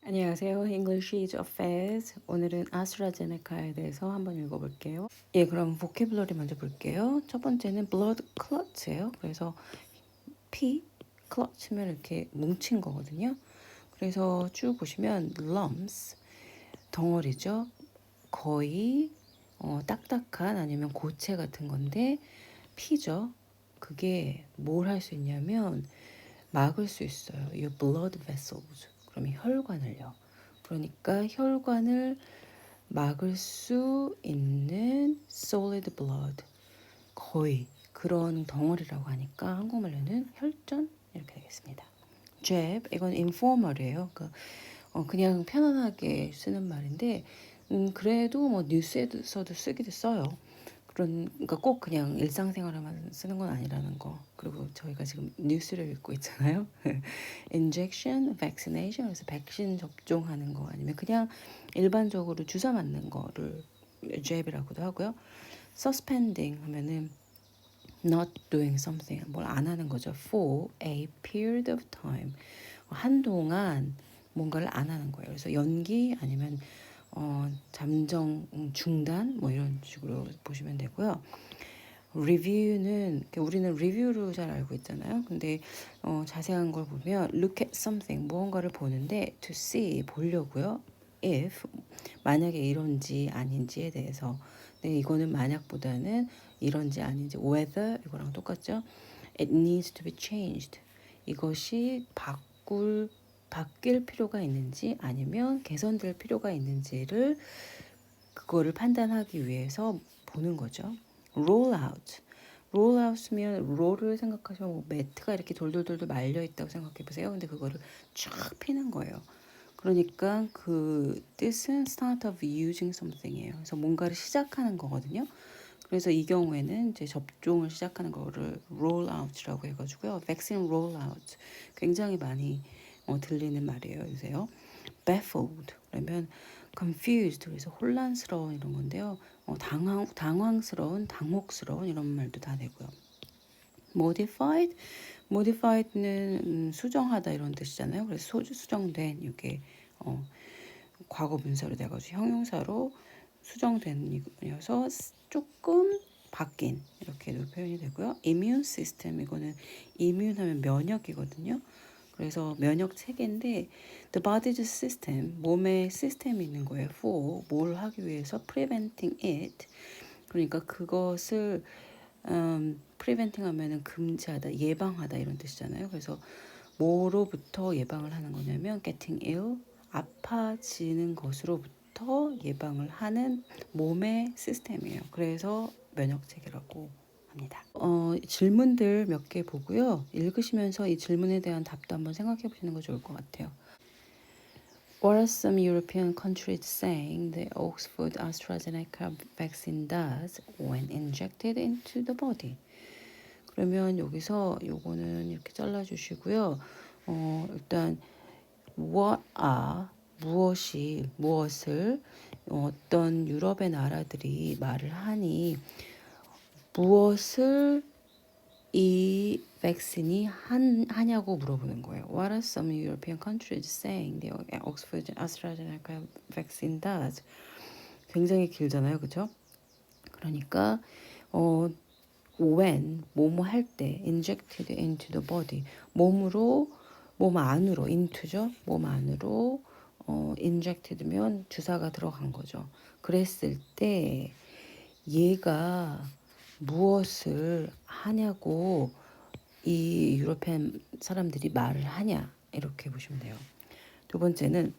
안녕하세요. English is Affairs. 오늘은 아스트라제네카에 대해서 한번 읽어볼게요. 예, 그럼 vocabulary 먼저 볼게요. 첫 번째는 blood clot예요. 그래서 피, clot면 이렇게 뭉친 거거든요. 그래서 쭉 보시면 lumps, 덩어리죠. 거의 딱딱한 아니면 고체 같은 건데 피죠. 그게 뭘 할 수 있냐면 막을 수 있어요. Your blood vessels. 그러면 혈관을요. 그러니까 혈관을 막을 수 있는 solid blood. 거의 그런 덩어리라고 하니까 한국말로는 혈전 이렇게 되겠습니다. jab 이건 informal이에요. 그냥 편안하게 쓰는 말인데 그래도 뭐 뉴스에서도 쓰기도 써요. 그러니까 꼭 그냥 일상생활에만 쓰는 건 아니라는 거. 그리고 저희가 지금 뉴스를 읽고 있잖아요. injection, vaccination, 그래서 백신 접종하는 거 아니면 그냥 일반적으로 주사 맞는 거를 jab이라고도 하고요. suspending 하면은 not doing something, 뭘 안 하는 거죠. for a period of time, 한동안 뭔가를 안 하는 거예요. 그래서 연기 아니면 잠정 중단 뭐 이런 식으로 보시면 되고요. 리뷰는 우리는 리뷰로 잘 알고 있잖아요. 근데 자세한 걸 보면 look at something 무언가를 보는데 to see 보려고요. if 만약에 이런지 아닌지에 대해서. 근데 이거는 만약보다는 이런지 아닌지 whether 이거랑 똑같죠. It needs to be changed. 이것이 바뀔 필요가 있는지 아니면 개선될 필요가 있는지를 그거를 판단하기 위해서 보는 거죠. roll out. roll out면 롤을 생각하시면 뭐 매트가 이렇게 돌돌돌돌 말려 있다고 생각해 보세요. 근데 그거를 쫙 피는 거예요. 그러니까 그 뜻은 start of using something이에요. 그래서 뭔가를 시작하는 거거든요. 그래서 이 경우에는 이제 접종을 시작하는 거를 roll out이라고 해가지고요. vaccine roll out 굉장히 많이 들리는 말이에요, 요새요. baffled 그러면 confused 그래서 혼란스러운 이런 건데요. 당황스러운, 당혹스러운 이런 말도 다 되고요. modified는 수정하다 이런 뜻이잖아요. 그래서 수정된 이게 과거 분사로 돼가지고 형용사로 수정된 이어서 조금 바뀐 이렇게도 표현이 되고요. immune system 이거는 immune 하면 면역이거든요. 그래서 면역 체계인데 the body's system 몸의 시스템이 있는 거예요. for 뭘 하기 위해서 preventing it 그러니까 그것을 preventing 하면은 금지하다, 예방하다 이런 뜻이잖아요. 그래서 뭐로부터 예방을 하는 거냐면 getting ill 아파지는 것으로부터 예방을 하는 몸의 시스템이에요. 그래서 면역 체계라고 합니다. 질문들 몇 개 보고요. 읽으시면서 이 질문에 대한 답도 한번 생각해 보시는 거 좋을 것 같아요. What are some European countries saying the Oxford AstraZeneca vaccine does when injected into the body? 그러면 여기서 요거는 이렇게 잘라주시고요. 일단 what are 무엇을 어떤 유럽의 나라들이 말을 하니 무엇을 이 백신이 하냐고 물어보는 거예요. What are some European countries saying the Oxford AstraZeneca vaccine does? 굉장히 길잖아요, 그렇죠? 그러니까 when 뭐뭐 할 때 injected into the body 몸 안으로 into죠. 몸 안으로 injected면 주사가 들어간 거죠. 그랬을 때 얘가 무엇을 하냐고 이 유럽판 사람들이 말을 하냐 이렇게 보시면 돼요. 두 번째는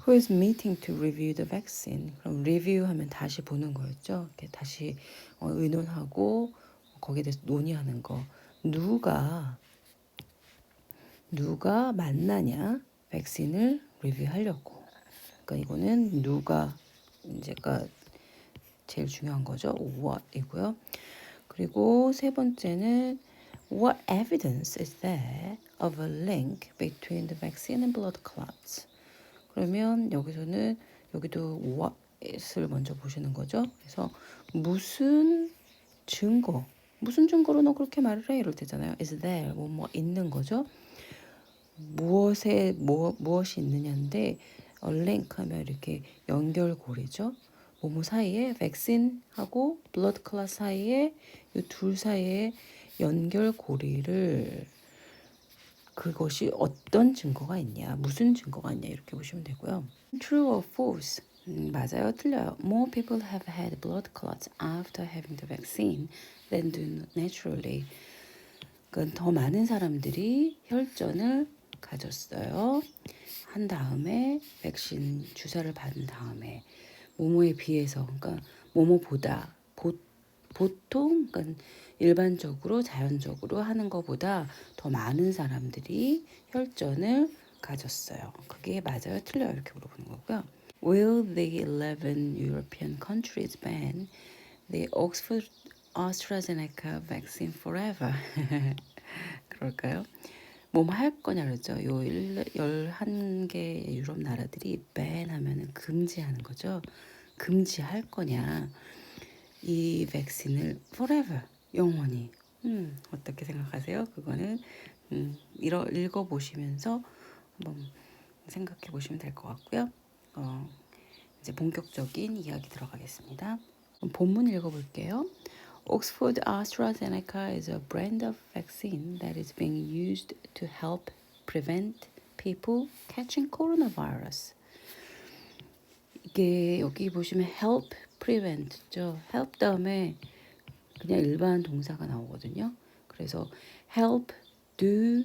Who is meeting to review the vaccine? 그럼 review하면 다시 보는 거였죠. 이렇게 다시 의논하고 거기에 대해서 논의하는 거. 누가 만나냐? 백신을 리뷰하려고. 그러니까 이거는 누가 이제가 제일 중요한 거죠. what이고요. 그리고 세 번째는 What evidence is there of a link between the vaccine and blood clots? 그러면 여기서는 여기도 what을 먼저 보시는 거죠. 그래서 무슨 증거로 너 그렇게 말을 해? 이럴 때잖아요. is there 뭐 있는 거죠. 무엇에 무엇이 있느냐인데 link 하면 이렇게 연결고리죠. 뭐뭐 사이에 백신하고 블러드 클럿 사이에 이 둘 사이에 연결고리를 그것이 어떤 증거가 있냐, 무슨 증거가 있냐 이렇게 보시면 되고요. True or false? 맞아요, 틀려요. More people have had blood clots after having the vaccine than do naturally. 그러니까 더 많은 사람들이 혈전을 가졌어요. 한 다음에 백신 주사를 받은 다음에 모모에 비해서 그러니까 모모보다 보통 그러니까 일반적으로 자연적으로 하는 것보다 더 많은 사람들이 혈전을 가졌어요. 그게 맞아요, 틀려요 이렇게 물어보는 거고요. Will the 11 European countries ban the Oxford AstraZeneca vaccine forever? 그럴까요? 뭐뭐 할 거냐 그랬죠. 요 11개 유럽 나라들이 ban 하면은 금지하는 거죠. 금지할 거냐. 이 백신을 forever, 영원히. 어떻게 생각하세요? 그거는 읽어보시면서 한번 생각해 보시면 될 것 같고요. 이제 본격적인 이야기 들어가겠습니다. 본문 읽어볼게요. Oxford AstraZeneca is a brand of vaccine that is being used to help prevent people catching coronavirus. 이게 여기 보시면 help prevent죠. help 다음에 그냥 일반 동사가 나오거든요. 그래서 help do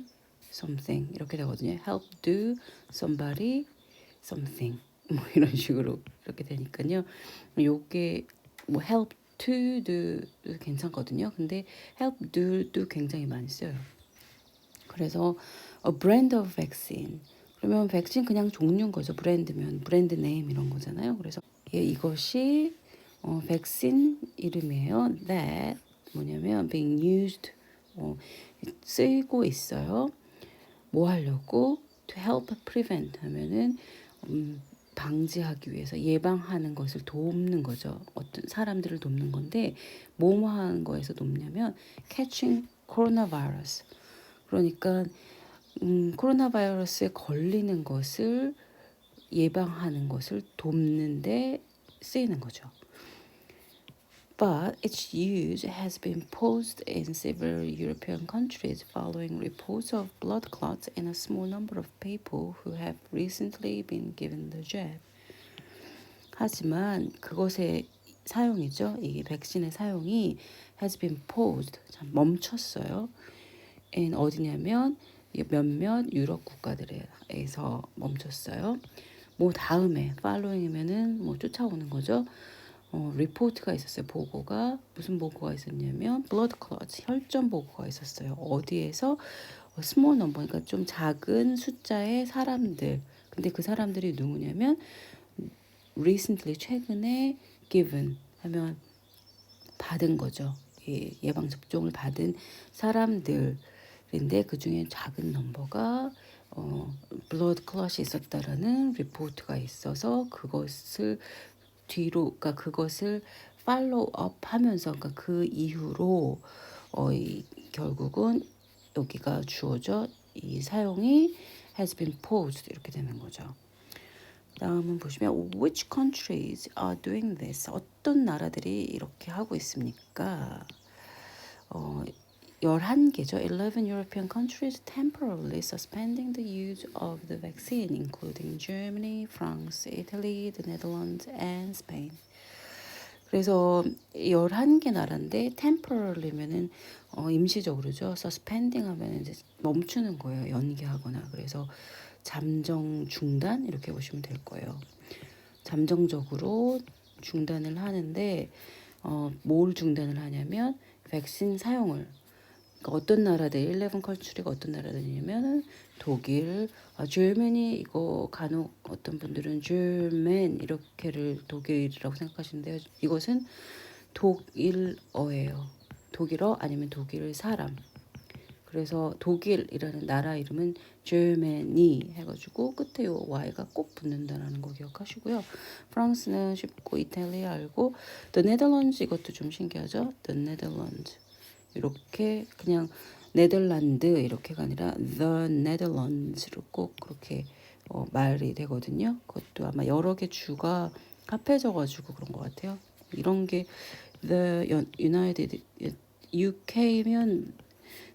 something 이렇게 되거든요. help do somebody something 뭐 이런 식으로 이렇게 되니까요. 요게 뭐 help to do 괜찮거든요. 근데 help do도 굉장히 많이 써요. 그래서 a brand of vaccine 그러면 백신 그냥 종류인 거죠. 브랜드면 브랜드 네임 이런 거잖아요. 그래서 이것이 백신 이름이에요. That 뭐냐면 being used 쓰이고 있어요. 뭐 하려고? To help prevent 하면은 방지하기 위해서 예방하는 것을 돕는 거죠. 어떤 사람들을 돕는 건데 뭐뭐 하는 거에서 돕냐면 catching coronavirus. 그러니까 코로나 바이러스에 걸리는 것을 예방하는 것을 돕는데 쓰이는 거죠. But its use has been paused in several European countries following reports of blood clots in a small number of people who have recently been given the jab. 하지만 그것의 사용이죠. 이 백신의 사용이 has been paused, 멈췄어요. 어디냐면 몇몇 유럽 국가들에서 멈췄어요. 뭐 다음에 following이면은 뭐 쫓아오는 거죠. 리포트가 있었어요. 보고가 무슨 보고가 있었냐면 blood clots 혈전 보고가 있었어요. 어디에서 small number 그러니까 좀 작은 숫자의 사람들. 근데 그 사람들이 누구냐면 recently 최근에 given 하면 받은 거죠. 예방 접종을 받은 사람들인데 그 중에 작은 넘버가 블러드 클럿이 있었다라는 리포트가 있어서 그것을 뒤로 그러니까 그것을 팔로우업 하면서 그러니까 그 이후로 결국은 여기가 주어져 이 사용이 has been paused 이렇게 되는 거죠. 다음은 보시면 which countries are doing this? 어떤 나라들이 이렇게 하고 있습니까? 11개죠. 11 European countries temporarily suspending the use of the vaccine, including Germany, France, Italy, the Netherlands, and Spain. 그래서 11개 나라인데 temporarly면은 임시적으로죠. suspending 하면 이제 멈추는 거예요. 연기하거나. 그래서 잠정 중단 이렇게 보시면 될 거예요. 잠정적으로 중단을 하는데 뭘 중단을 하냐면 백신 사용을 그러니까 어떤 나라들 11 컨트리가 어떤 나라들이냐면은 독일, Germany 이거 간혹 어떤 분들은 German 이렇게를 독일이라고 생각하시는데요. 이것은 독일어예요. 독일어 아니면 독일 사람. 그래서 독일이라는 나라 이름은 Germany 해가지고 끝에 요 Y가 꼭 붙는다라는 거 기억하시고요. 프랑스는 쉽고 이탈리아 알고 The Netherlands 이것도 좀 신기하죠. The Netherlands 이렇게 그냥 네덜란드 이렇게가 아니라 the Netherlands로 꼭 그렇게 말이 되거든요. 그것도 아마 여러 개 주가 합해져가지고 그런 것 같아요. 이런 게 the United UK면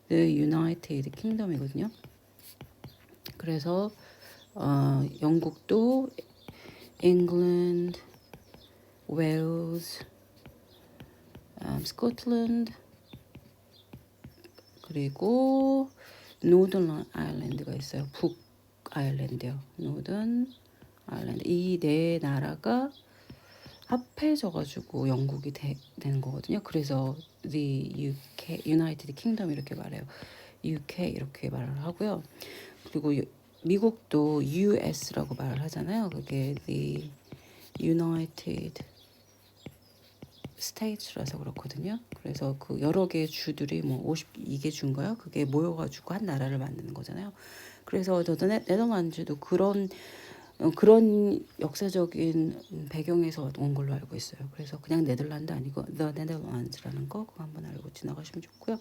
the United Kingdom이거든요. 그래서 영국도 England, Wales, 스코틀랜드 그리고 노던 아일랜드가 있어요. 북 아일랜드요. 노던 아일랜드 이 네 나라가 합해져가지고 영국이 되는 거거든요. 그래서 the UK, United Kingdom 이렇게 말해요. UK 이렇게 말을 하고요. 그리고 미국도 US라고 말을 하잖아요. 그게 the United States라서 그렇거든요. 그래서 그 여러 개의 주들이 뭐 52개 주인가요? 그게 모여가지고 한 나라를 만드는 거잖아요. 그래서 네덜란드도 그런 역사적인 배경에서 온 걸로 알고 있어요. 그래서 그냥 네덜란드 아니고 The Netherlands라는 거 그거 한번 알고 지나가시면 좋고요.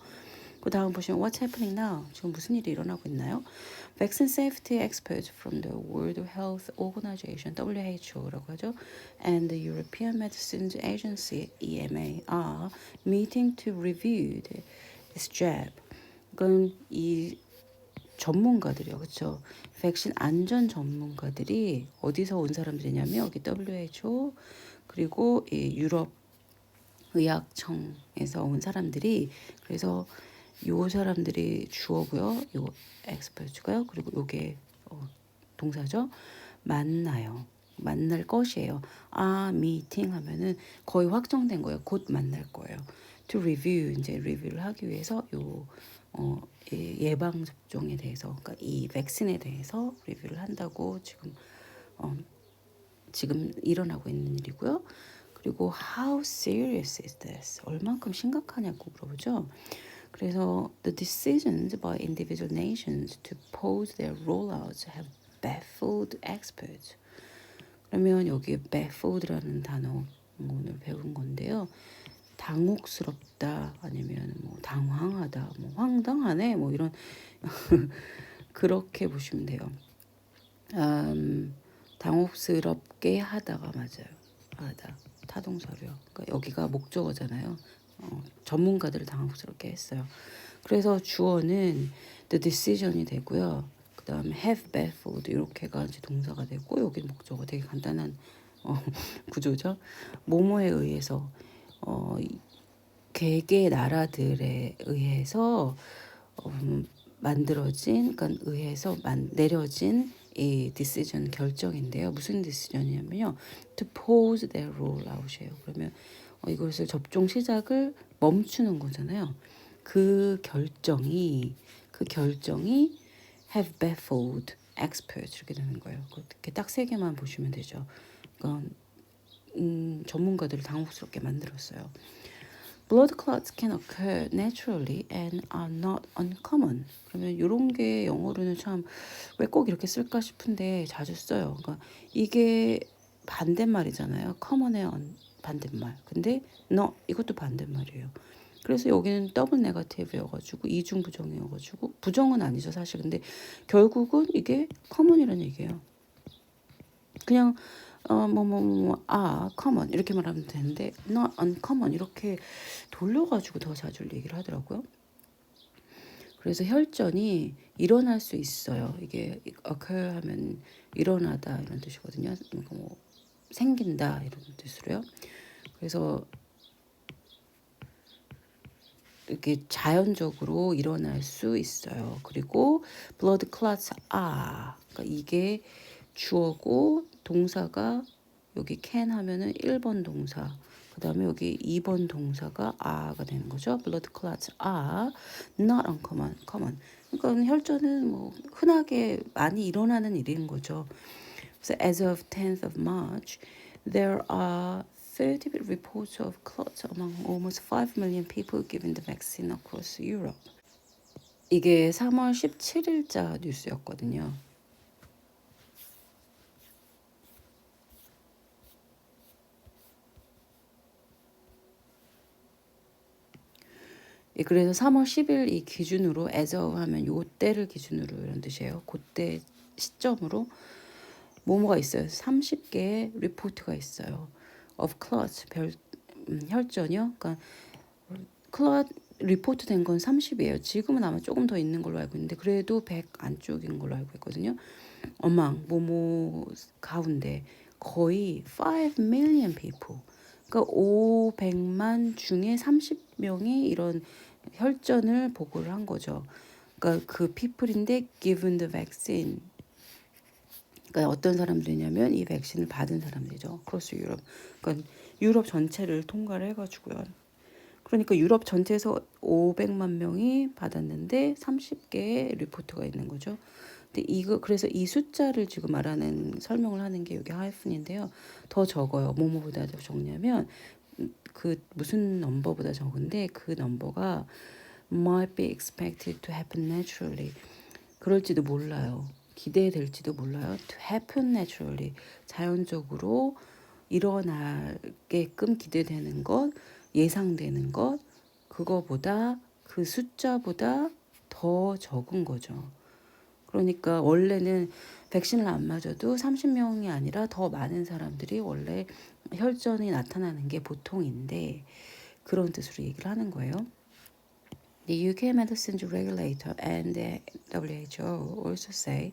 그 다음 보시면 What's happening now? 지금 무슨 일이 일어나고 있나요? Vaccine safety experts from the World Health Organization (WHO라고 하죠) and the European Medicines Agency (EMA) are meeting to review this jab. 그건 이 전문가들이요, 그렇죠? 백신 안전 전문가들이 어디서 온 사람들이냐면 여기 WHO 그리고 이 유럽 의학청에서 온 사람들이 그래서 요 사람들이 주어고요, 요 엑스퍼트고요, 그리고 요게 동사죠. 만날 것이에요. 미팅 하면은 거의 확정된 거예요. 곧 만날 거예요. To review 이제 리뷰를 하기 위해서 예방 접종에 대해서, 그러니까 이 백신에 대해서 리뷰를 한다고 지금 일어나고 있는 일이고요. 그리고 how serious is this? 얼만큼 심각하냐고 물어보죠. 그래서 the decisions by individual nations to pause their rollouts have baffled experts. 그러면 여기 baffled라는 단어 오늘 배운 건데요. 당혹스럽다 아니면 뭐 당황하다, 뭐 황당하네, 뭐 이런 그렇게 보시면 돼요. 당혹스럽게 하다가 맞아요. 하다 타동사로요. 그러니까 여기가 목적어잖아요. 전문가들을 당혹스럽게 했어요. 그래서 주어는 the decision이 되고요. 그 다음에 have baffled 이렇게가 이제 동사가 되고 여기 목적어 되게 간단한 구조죠. 뭐뭐에 의해서 개개 나라들에 의해서 내려진 이 decision 결정인데요. 무슨 decision이냐면요. to pause their rollout이에요. 그러면 이것을 접종 시작을 멈추는 거잖아요. 그 결정이 have baffled experts 이렇게 되는 거예요. 이렇게 딱 세 개만 보시면 되죠. 그러니까 전문가들을 당혹스럽게 만들었어요. Blood clots can occur naturally and are not uncommon. 그러면 이런 게 영어로는 참 왜 꼭 이렇게 쓸까 싶은데 자주 써요. 그러니까 이게 반대말이잖아요. common의 반대말. 근데 not 이것도 반대말이에요. 그래서 여기는 더블 네거티브여가지고 이중 부정이어가지고 부정은 아니죠 사실. 근데 결국은 이게 common이라는 얘기예요. 그냥 common 이렇게 말하면 되는데 not uncommon 이렇게 돌려가지고 더 자주 얘기를 하더라고요. 그래서 혈전이 일어날 수 있어요. 이게 occur 하면 일어나다 이런 뜻이거든요. 뭐 생긴다 이런 뜻으로요. 그래서 이렇게 자연적으로 일어날 수 있어요. 그리고 blood clots 그러니까 이게 주어고 동사가 여기 can 하면은 1번 동사, 그 다음에 여기 2번 동사가 are가 되는 거죠. blood clots are not uncommon, common. 그러니까 혈전은 뭐 흔하게 많이 일어나는 일인 거죠. 그래서 as of 10th of March, there are 30 reports of clots among almost 5 million people given the vaccine across Europe. 이게 3월 17일자 뉴스였거든요. 예, 그래서 3월 10일 이 기준으로 as of 하면 요 때를 기준으로 이런 뜻이에요. 그때 시점으로 뭐뭐가 있어요. 30개의 리포트가 있어요. of clots 혈전이요. 그러니까 클럿 리포트 된 건 30이에요. 지금은 아마 조금 더 있는 걸로 알고 있는데 그래도 100 안쪽인 걸로 알고 있거든요. 어망 뭐뭐 가운데 거의 5 million people. 그러니까 500만 중에 30명이 이런 혈전을 보고를 한 거죠. 그러니까 그 people인데 given the vaccine. 그러니까 어떤 사람들이냐면 이 백신을 받은 사람들이죠. 크로스 유럽. 그러니까 유럽 전체를 통과를 해가지고요. 그러니까 유럽 전체에서 500만 명이 받았는데 30개의 리포트가 있는 거죠. 근데 이거 그래서 이 숫자를 지금 말하는 설명을 하는 게 여기 하이픈인데요. 더 적어요. 뭐뭐보다 더 적냐면 그 무슨 넘버보다 적은데 그 넘버가 might be expected to happen naturally. 그럴지도 몰라요. 기대될지도 몰라요. To happen naturally. 자연적으로 일어나게끔 기대되는 것, 예상되는 것, 그거보다 그 숫자보다 더 적은 거죠. 그러니까 원래는 백신을 안 맞아도 30명이 아니라 더 많은 사람들이 원래 혈전이 나타나는 게 보통인데 그런 뜻으로 얘기를 하는 거예요. The UK Medicines Regulator and the WHO also say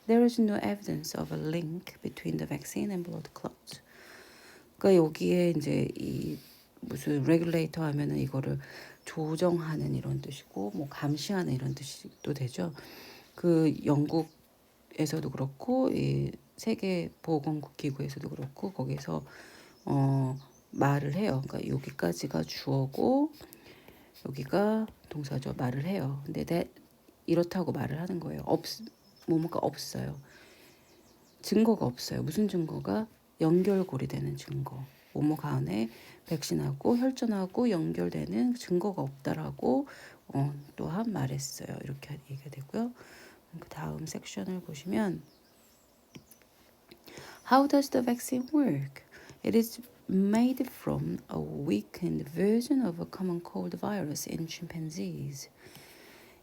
there is no evidence of a link between the vaccine and blood clots. 그러니까 여기에 이제 이 무슨 레귤레이터 하면은 이거를 조정하는 이런 뜻이고 뭐 감시하는 이런 뜻도 되죠. 그 영국에서도 그렇고 이 세계 보건국 기구에서도 그렇고 거기서 말을 해요. 그러니까 여기까지가 주어고 여기가 동사죠. 말을 해요. 근데 이렇다고 말을 하는 거예요. 뭐뭐가 없어요. 증거가 없어요. 무슨 증거가? 연결고리 되는 증거. 뭐뭐 간에 백신하고 혈전하고 연결되는 증거가 없다라고 또한 말했어요. 이렇게 얘기가 되고요. 그 다음 섹션을 보시면 How does the vaccine work? It is made from a weakened version of a common cold virus in chimpanzees.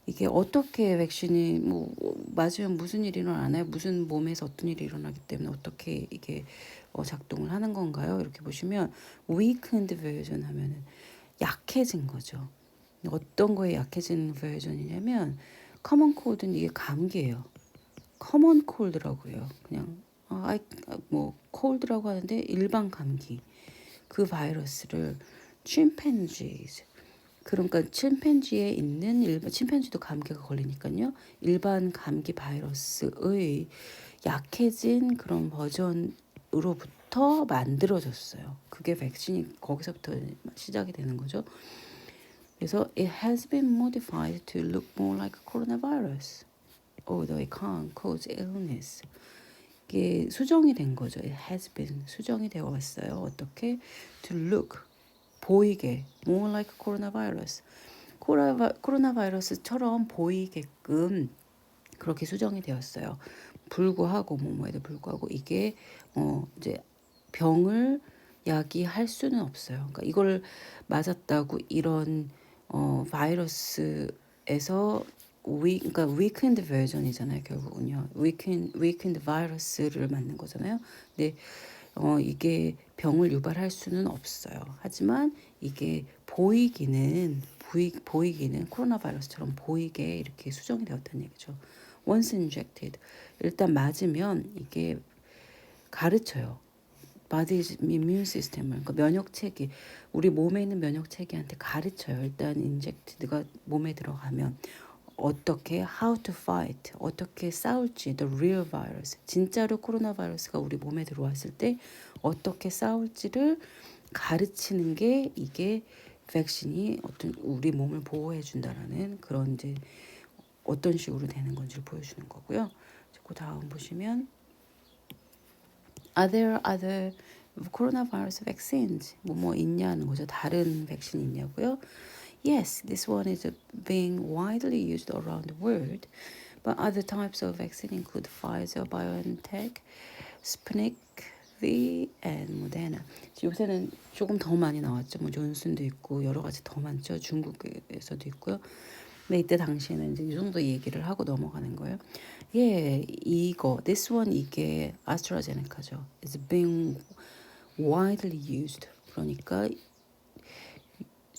이게 어떻게 백신이 뭐 맞으면 무슨 일이 일어나나요? 무슨 몸에서 어떤 일이 일어나기 때문에 어떻게 이게 작동을 하는 건가요? 이렇게 보시면 weakened version 하면은 약해진 거죠. 어떤 거에 약해진 버전이냐면 common cold는 이게 감기예요. common cold라고 해요. 그냥 뭐 cold라고 하는데 일반 감기. 그 바이러스를 chimpanzees 그러니까 침팬지에 있는 일반 침팬지도 감기가 걸리니까요. 일반 감기 바이러스의 약해진 그런 버전으로부터 만들어졌어요. 그게 백신이 거기서부터 시작이 되는 거죠. 그래서 it has been modified to look more like coronavirus, although it can't cause illness. 이게 수정이 된 거죠. It has been 수정이 되어 왔어요. 어떻게? To look 보이게 more like coronavirus. 코로나 바이러스처럼 보이게끔 그렇게 수정이 되었어요. 불구하고 뭐뭐에도 불구하고 이게 이제 병을 야기할 수는 없어요. 그러니까 이걸 맞았다고 이런 바이러스에서 그러니까 weakened version이잖아요. 결국은요. weakened 바이러스를 맞는 거잖아요. 근데 이게 병을 유발할 수는 없어요. 하지만 이게 보이기는 코로나 바이러스처럼 보이게 이렇게 수정이 되었다는 얘기죠. Once injected. 일단 맞으면 이게 가르쳐요. body's immune system을 그러니까 면역체계 우리 몸에 있는 면역체계한테 가르쳐요. 일단 인젝트가 몸에 들어가면 어떻게 how to fight 어떻게 싸울지 the real virus 진짜로 코로나 바이러스가 우리 몸에 들어왔을 때 어떻게 싸울지를 가르치는 게 이게 백신이 어떤 우리 몸을 보호해 준다라는 그런 이제 어떤 식으로 되는 건지를 보여주는 거고요. 그 다음 보시면 Are there other coronavirus vaccines? 뭐 있냐는 거죠. 다른 백신 있냐고요? Yes, this one is being widely used around the world, but other types of vaccine include Pfizer, BioNTech, Sputnik AstraZeneca and Moderna. 요새는 조금 더 많이 나왔죠. 뭐 존슨도 있고 여러 가지 더 많죠. 중국에서도 있고요. 근데 이때 당시에는 이제 이 정도 얘기를 하고 넘어가는 거예요. 예, 이거 this one 이게 아스트라제네카죠. It's being widely used. 그러니까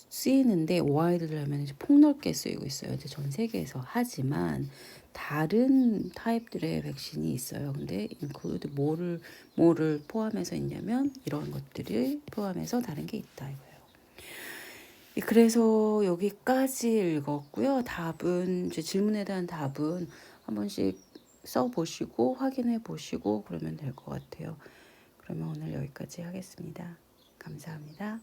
쓰이는데 widely 하면 이제 폭넓게 쓰이고 있어요. 이제 전 세계에서. 하지만 다른 타입들의 백신이 있어요. 근데 include 뭐를 포함해서 있냐면 이런 것들을 포함해서 다른 게 있다 이거예요. 그래서 여기까지 읽었고요. 답은 제 질문에 대한 답은 한 번씩 써보시고 확인해 보시고 그러면 될 것 같아요. 그러면 오늘 여기까지 하겠습니다. 감사합니다.